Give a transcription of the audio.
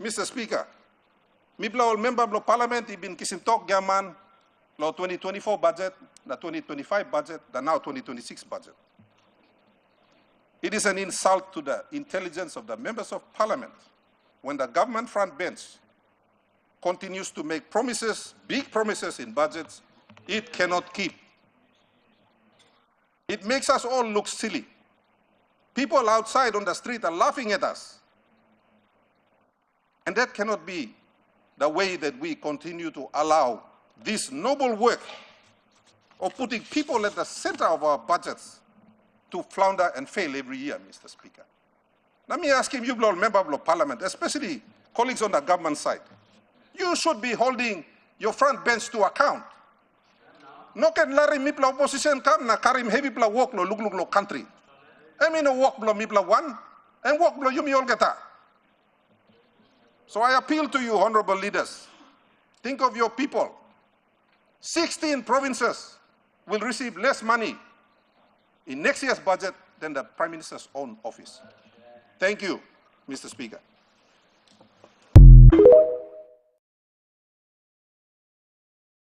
Mr. Speaker, mipla member of Parliament ibin kisintok gaman lo 2024 budget, the 2025 budget, the now 2026 budget. It is an insult to the intelligence of the members of Parliament when the government front bench continues to make promises, big promises in budgets it cannot keep. It makes us all look silly. People outside on the street are laughing at us. And that cannot be the way that we continue to allow this noble work of putting people at the center of our budgets to flounder and fail every year, Mr. Speaker. Let me ask him, you member of Parliament, especially colleagues on the government side, you should be holding your front bench to account. No can lari mipla opposition kam na karim heavy pla work lo lug lo country. I mean a work blo mipla one and work blo yumi olgata. So I appeal to you, honorable leaders, think of your people. 16 provinces will receive less money in next year's budget than the Prime Minister's own office. Thank you, Mr. Speaker.